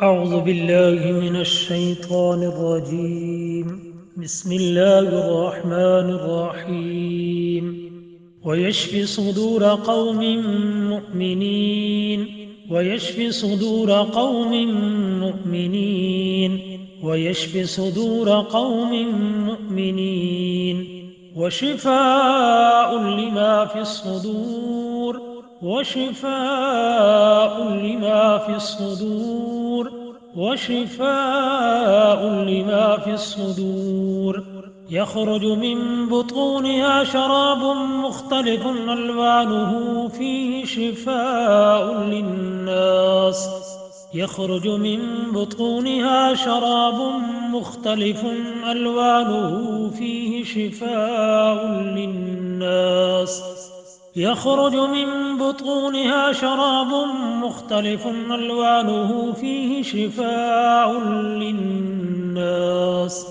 أعوذ بالله من الشيطان الرجيم. بسم الله الرحمن الرحيم. ويشفي صدور قوم مؤمنين ويشفي صدور قوم مؤمنين ويشفي صدور قوم مؤمنين وشفاء لما في الصدور وشفاء لما في الصدور وشفاء لما في الصدور يخرج من بطونها شراب مختلف ألوانه فيه شفاء للناس يخرج من بطونها شراب مختلف ألوانه فيه شفاء للناس يخرج من بطونها شراب مختلف ألوانه فيه شفاء للناس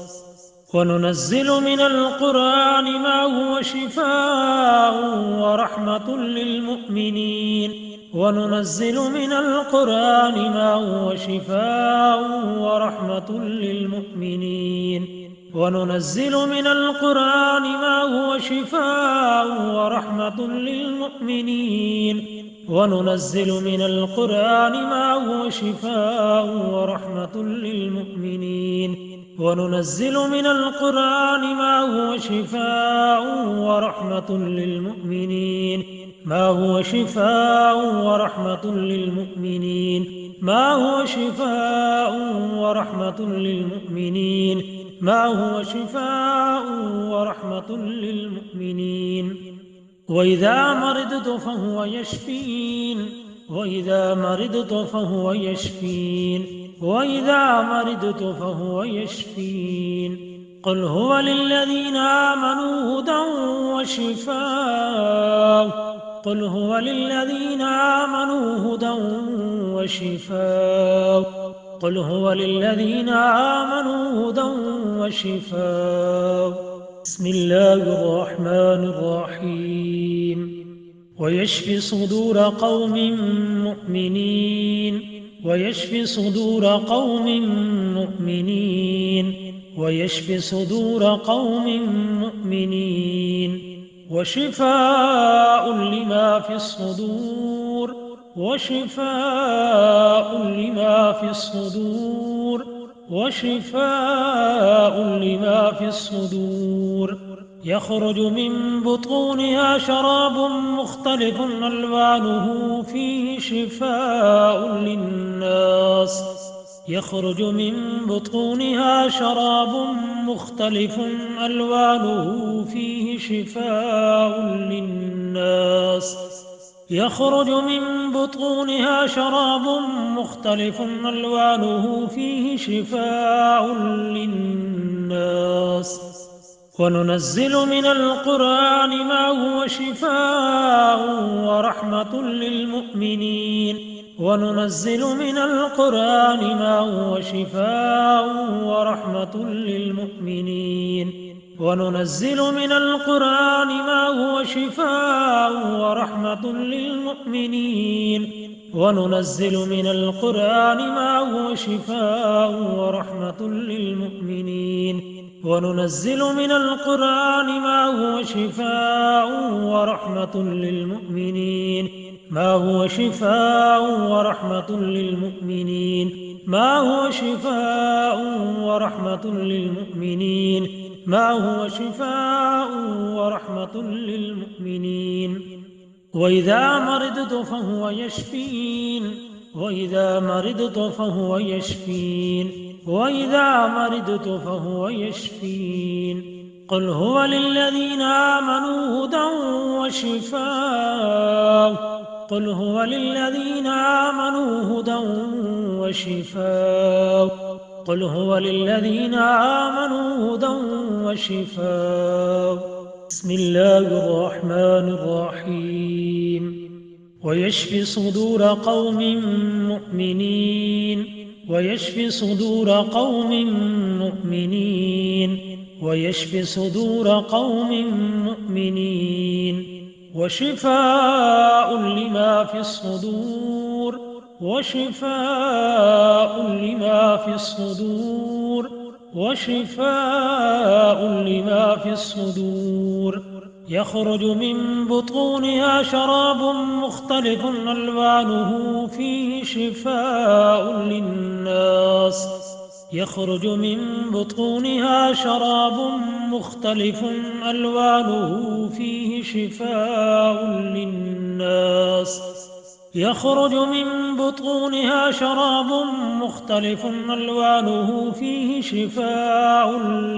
وننزل من القرآن ما هو شفاء ورحمة للمؤمنين وننزل من القرآن ما هو شفاء ورحمة للمؤمنين وننزل من القرآن ما هو شفاء ورحمة للمؤمنين وننزل من القرآن ما هو شفاء ورحمة للمؤمنين وننزل من القرآن ما هو شفاء ورحمة للمؤمنين ما هو شفاء ورحمة للمؤمنين ما هو شفاء ورحمة للمؤمنين ما هو شفاء ورحمة للمؤمنين وإذا مرضت فهو يشفين وإذا مرضت فهو يشفين وإذا مرضت فهو يشفين قل هو للذين آمنوا هدى وشفاء قل هو للذين آمنوا هدى وشفاء قل هو للذين آمنوا هدى وشفاء بسم الله الرحمن الرحيم ويشفي صدور قوم مؤمنين ويشفي صدور قوم مؤمنين ويشفي صدور قوم مؤمنين وشفاء لما في الصدور وشفاء لما في الصدور وشفاء لما في الصدور يخرج من بطونها شراب مختلف ألوانه فيه شفاء للناس يخرج من بطونها شراب مختلف ألوانه فيه شفاء للناس يخرج من بطونها شراب مختلف ألوانه فيه شفاء للناس وننزل من القرآن ما هو شفاء ورحمة للمؤمنين وننزل من القرآن ما هو شفاء ورحمة للمؤمنين وننزل من القرآن ما هو شفاء ورحمة للمؤمنين وننزل من القرآن ما هو شفاء ورحمة للمؤمنين وننزل من القرآن ما هو شفاء ورحمة للمؤمنين ما هو شفاء ورحمة للمؤمنين ما هو شفاء ورحمة للمؤمنين ما هو شفاء ورحمة للمؤمنين وإذا مرضت فهو يشفين وإذا مرضت فهو يشفين وإذا مرضت فهو يشفين قل هو للذين آمنوا هدى وشفاء قل هو للذين آمنوا هدى وشفاء قل هو للذين آمنوا هدى وشفاء بسم الله الرحمن الرحيم ويشفي صدور قوم مؤمنين ويشفي صدور قوم مؤمنين ويشفي صدور قوم مؤمنين وشفاء لما في الصدور وشفاء لما في الصدور وشفاء لما في الصدور يخرج من بطونها شراب مختلف ألوانه فيه شفاء للناس يخرج من بطونها شراب مختلف ألوانه فيه شفاء للناس يخرج من بطونها شراب مختلف ألوانه فيه شفاء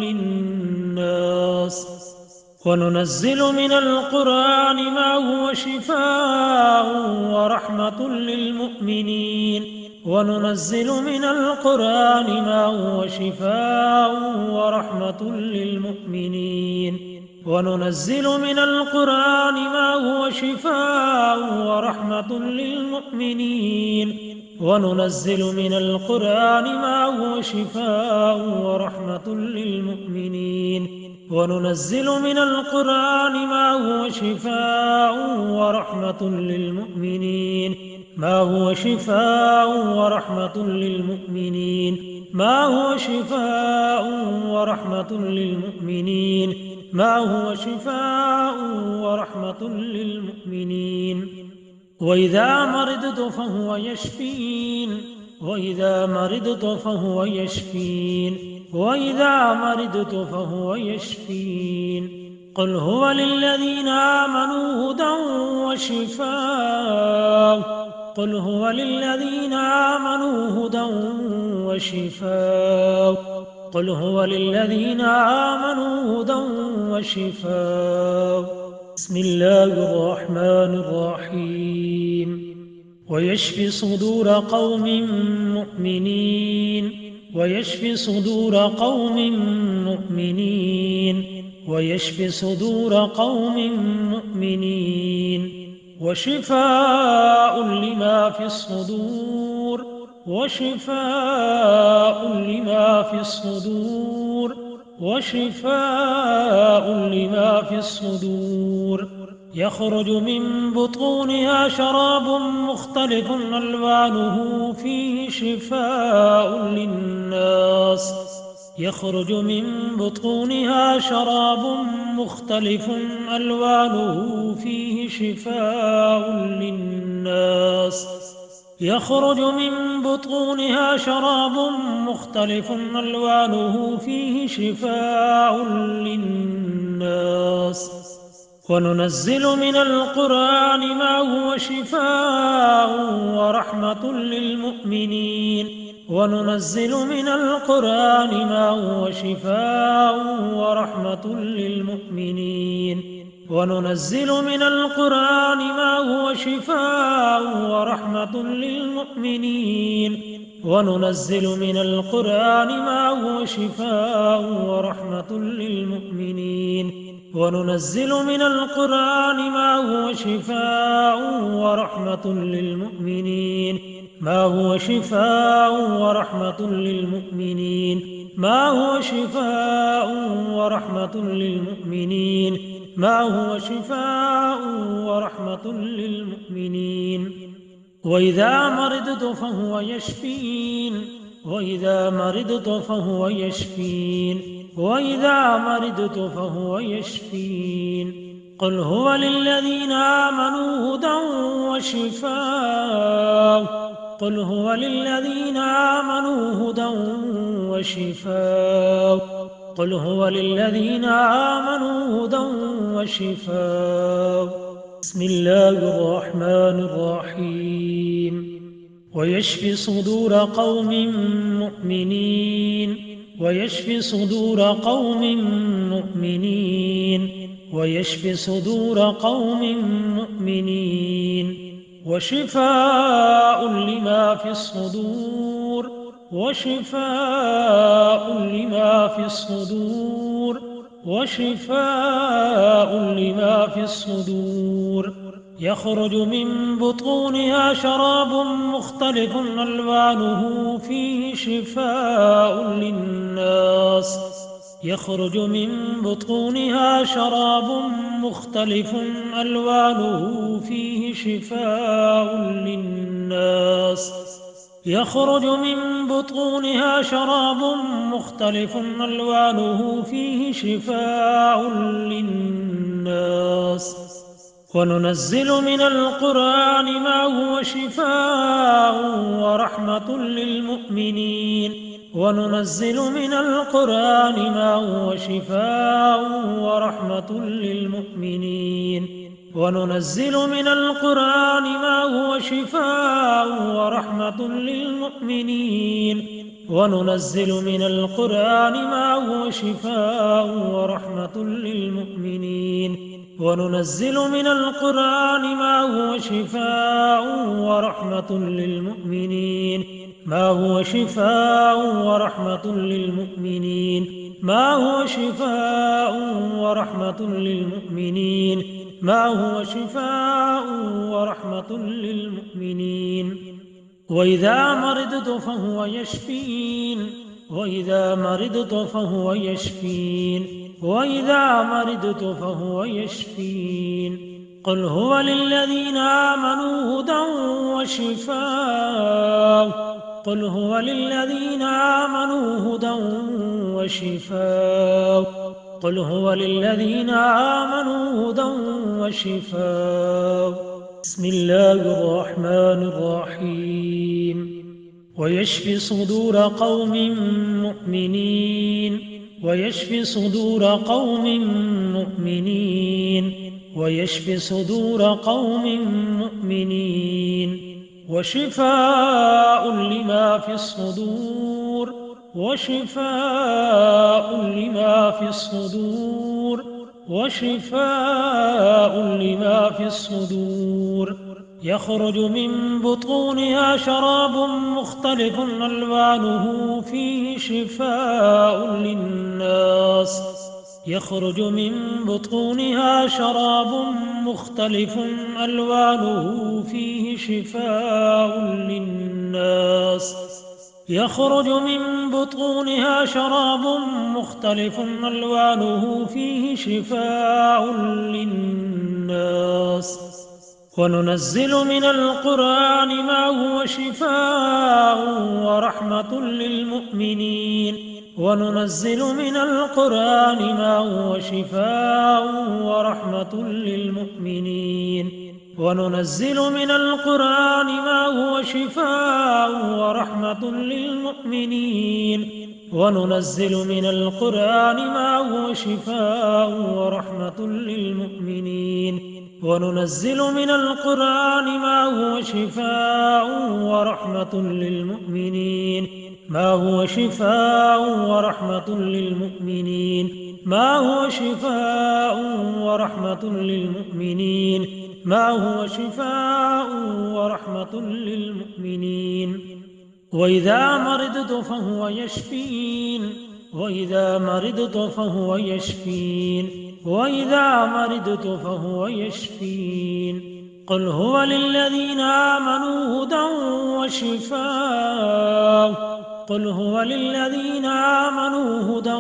للناس وننزل من القرآن ما هو شفاء ورحمة للمؤمنين وننزل من القرآن ما هو شفاء ورحمة للمؤمنين وننزل من القرآن ما هو شفاء ورحمة للمؤمنين وننزل من القرآن ما هو شفاء ورحمة للمؤمنين وننزل من القرآن ما هو شفاء ورحمة للمؤمنين ما هو شفاء ورحمة للمؤمنين ما هو شفاء ورحمة للمؤمنين ما هو شفاء ورحمة للمؤمنين وإذا مرضت فهو يشفين وإذا مرضت فهو يشفين وإذا مرضت فهو يشفين قل هو للذين آمنوا هدى وشفاء قل هو للذين آمنوا هدى وشفاء قل هو للذين آمنوا هدى وشفاء بسم الله الرحمن الرحيم ويشفي صدور قوم مؤمنين ويشفي صدور قوم مؤمنين ويشفي صدور قوم مؤمنين وشفاء لما في الصدور وشفاء لما في الصدور وشفاء لما في الصدور يخرج من بطونها شراب مختلف ألوانه فيه شفاء للناس يخرج من بطونها شراب مختلف ألوانه فيه شفاء للناس يخرج من بطونها شراب مختلف ألوانه فيه شفاء للناس وننزل من القرآن ما هو شفاء ورحمة للمؤمنين وننزل من القرآن ما هو شفاء ورحمة للمؤمنين وننزل من القرآن ما هو شفاء ورحمة للمؤمنين وننزل من القرآن ما هو شفاء ورحمة للمؤمنين وننزل من القرآن ما هو شفاء ورحمة للمؤمنين ما هو شفاء ورحمة للمؤمنين ما هو شفاء ورحمة للمؤمنين ما هو شفاء ورحمة للمؤمنين وإذا مرضت فهو يشفين وإذا مرضت فهو يشفين وإذا مرضت فهو يشفين قل هو للذين آمنوا هدى وشفاء قل هو للذين آمنوا هدى وشفاء قل هو للذين آمنوا هدى وشفاء بسم الله الرحمن الرحيم ويشفي صدور قوم مؤمنين ويشفي صدور قوم مؤمنين ويشفي صدور قوم مؤمنين وشفاء لما في الصدور وشفاء لما في الصدور وشفاء لما في الصدور يخرج من بطونها شراب مختلف ألوانه فيه شفاء للناس يخرج من بطونها شراب مختلف ألوانه فيه شفاء للناس يخرج من بطونها شراب مختلف ألوانه فيه شفاء للناس. وننزل من القرآن ما هو شفاء ورحمة للمؤمنين. وننزل من القرآن ما هو شفاء ورحمة للمؤمنين. وننزل من القرآن ما هو شفاء ورحمة للمؤمنين. وننزل من القرآن ما هو شفاء ورحمة للمؤمنين. وننزل من القرآن ما هو شفاء ورحمة للمؤمنين. ما هو شفاء ورحمة للمؤمنين. ما هو شفاء ورحمة للمؤمنين. ما هو شفاء ورحمة للمؤمنين. وإذا مرضت فهو يشفين. وإذا مرضت فهو يشفين. وإذا مرضت فهو يشفين. قل هو للذين آمنوا هدى وشفاء. قل هو للذين آمنوا هدى وشفاء. قل هو للذين آمنوا هدى وشفاء. بسم الله الرحمن الرحيم. ويشفي صدور قوم مؤمنين. ويشفي صدور قوم مؤمنين. ويشفي صدور قوم مؤمنين. وشفاء لما في الصدور. وشفاء لما في الصدور. وشفاء لما في الصدور. يخرج من بطونها شراب مختلف ألوانه فيه شفاء للناس. يخرج من بطونها شراب مختلف ألوانه فيه شفاء للناس. يخرج من بطونها شراب مختلف ألوانه فيه شفاء للناس. وننزل من القرآن ما هو شفاء ورحمة للمؤمنين. وننزل من القرآن ما هو شفاء ورحمة للمؤمنين. وننزل من القرآن ما هو شفاء ورحمة للمؤمنين. وننزل من القرآن ما هو شفاء ورحمة للمؤمنين. وننزل من القرآن ما هو شفاء ورحمة للمؤمنين. ما هو شفاء ورحمة للمؤمنين. ما هو شفاء ورحمة للمؤمنين. ما هو شفاء ورحمة للمؤمنين. وإذا مرضت فهو يشفين. وإذا مرضت فهو يشفين. وإذا مرضت فهو يشفين. قل هو للذين آمنوا هدى وشفاء. قل هو للذين آمنوا هدى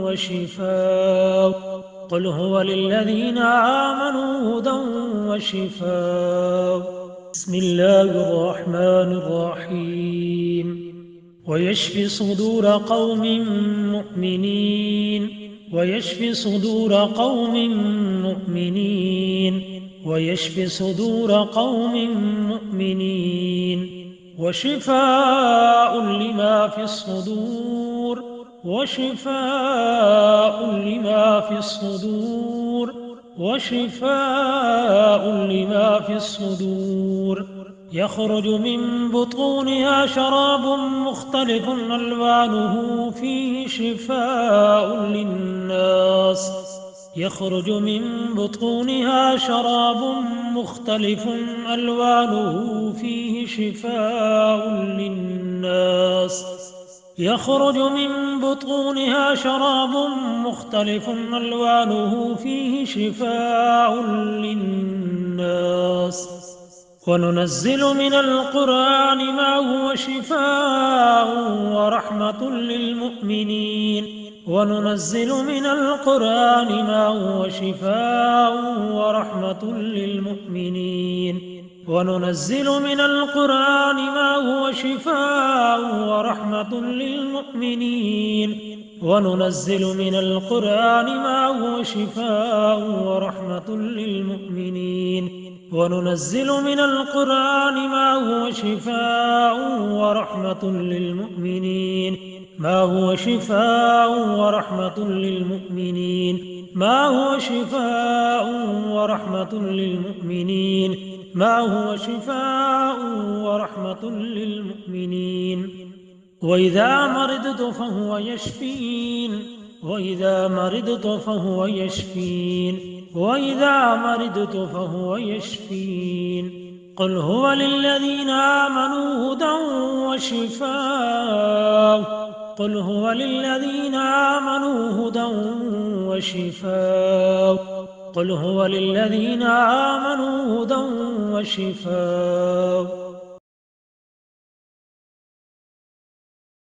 وشفاء. قل هو للذين آمنوا هدى وشفاء. بسم الله الرحمن الرحيم. ويشفي صدور قوم مؤمنين. ويشفي صدور قوم مؤمنين. ويشفي صدور قوم مؤمنين. وشفاء لما في الصدور. وشفاء لما في الصدور. وشفاء لما في الصدور. يخرج من بطونها شراب مختلف ألوانه فيه شفاء للناس. يخرج من بطونها شراب مختلف ألوانه فيه شفاء للناس. يخرج من بطونها شراب مختلف ألوانه فيه شفاء للناس. وننزل من القرآن ما هو شفاء ورحمة للمؤمنين. وننزل من القرآن ما هو شفاء ورحمة للمؤمنين. وننزل من القرآن ما هو شفاء ورحمة للمؤمنين وننزل من القرآن ما هو شفاء ورحمة للمؤمنين وننزل من القرآن ما هو شفاء ورحمة للمؤمنين ما هو شفاء ورحمة للمؤمنين ما هو شفاء ورحمة للمؤمنين ما هو شفاء ورحمة للمؤمنين وإذا مرضت فهو يشفين وإذا مرضت فهو يشفين وإذا مرضت فهو يشفين قل هو للذين آمنوا هدى وشفاء قل هو للذين آمنوا هدى وشفاء قل هو للذين آمنوا هدى وشفاء